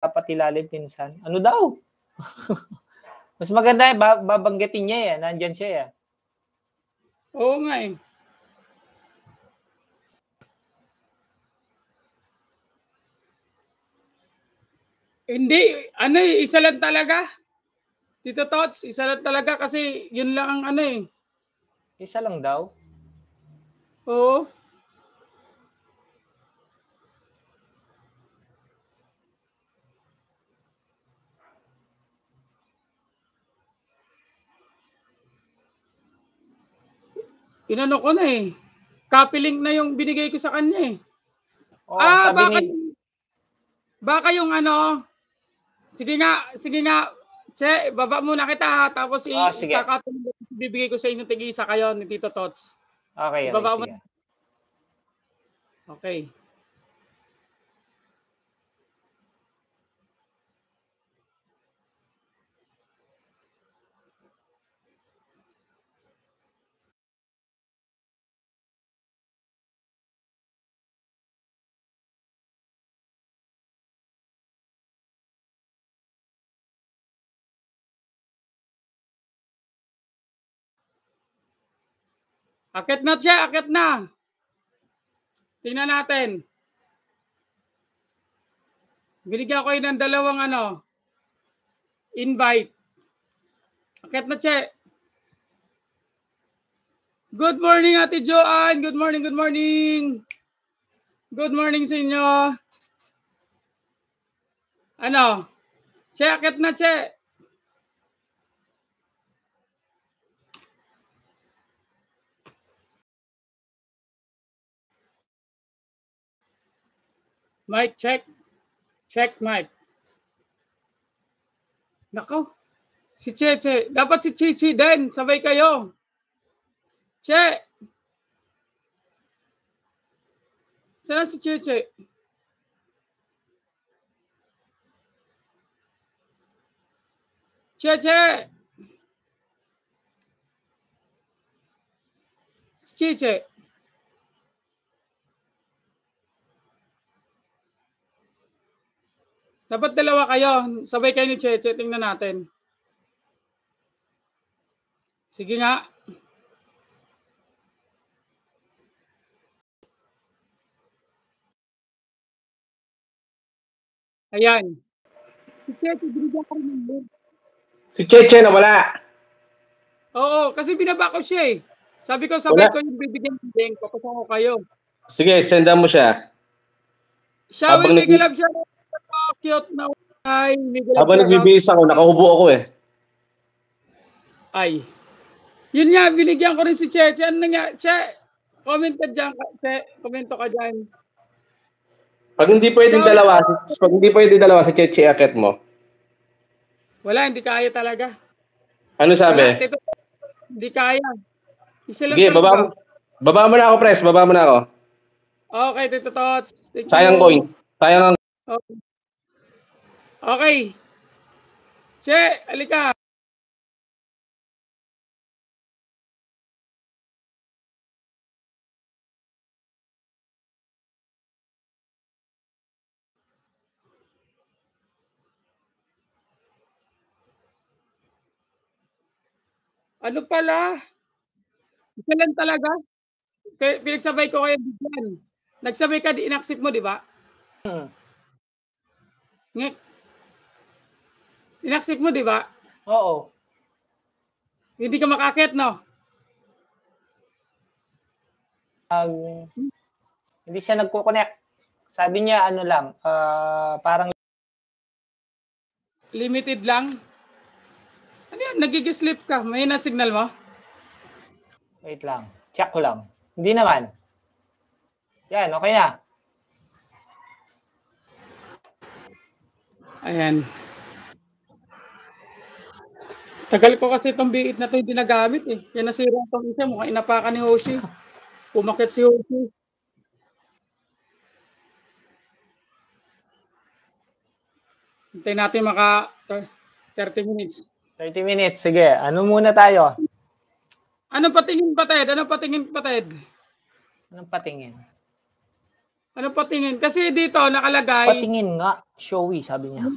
dapat ilalim minsan. Ano daw? Mas maganda babanggitin niya eh. Nandyan siya eh. Oo nga eh. Hindi, ano eh, isa lang talaga. Tito Tots, isa lang talaga kasi yun lang ang ano eh. Isa lang daw? Oo. Inano ko na eh. Copy link na yung binigay ko sa kanya eh. Oh, sabi baka yung ano, sige nga, Che, baba muna kita ha, tapos bibigay ko sa inyo tig-isa kayo ni Tito Tots. Okay, ibaba sige. Okay. Akit na siya, akit na. Tingnan natin. Binigyan ko yun ng dalawang ano, invite. Akit na siya. Good morning, Ate Joanne. Good morning, good morning. Good morning sa inyo. Ano? Che, akit na, Che. Mic check. Check mic. Nako. Si Che. Dapat si Chichi din. Sabay kayo. Che. Saan si Che? Che. Si Che. Dapat dalawa kayo. Sabay kayo ni Che. Tingnan natin. Sige nga. Ayan. Si Che, binigyan ko rin ng link. Si Cheche na wala. Oo, kasi binaba ko siya eh. Sabi ko, sabay ko yung bibigyan ng link. Papasok ko kayo. Sige, sendan mo siya. Siya will make love siya. Cute na ay. Habang nagbibihis ako, nakahubo ako eh. Ay. Yun nga, binigyan ko rin si Che. Ano nga, Che, comment ka dyan. Che, komento ka dyan. Pag hindi pwedeng dalawa, si Cheche akit mo. Wala, hindi kaya talaga. Ano sabi? Wala, hindi kaya. Sige, baba mo na ako, Pres. Baba mo na ako. Okay, Tito Tots. Sayang coins. Sayang ang... Okay. Che, alika. Ano pala? Isa lang talaga. Pinagsabay ko kayo bigyan. Nagsabay ka, inaccept mo, di ba? Inaccept mo, di ba? Oo. Hindi ka makakit, no? Hindi siya nagko-connect. Sabi niya, ano lang, parang limited lang. Ano yan? Nagigislip ka. May na-signal mo? Wait lang. Check ko lang. Hindi naman. Yan, okay na. Ayan. Tagal ko kasi itong biit na ito hindi nagamit eh. Yan nasira itong isa. Mukhang inapakan ni Hoshi. Pumakit si Hoshi. Hintayin natin maka 30 minutes. 30 minutes. Sige. Ano muna tayo? Anong patingin, Pated? Anong patingin? Anong patingin? Ano patingin? Kasi dito nakalagay. Patingin nga. Showy, sabi niya.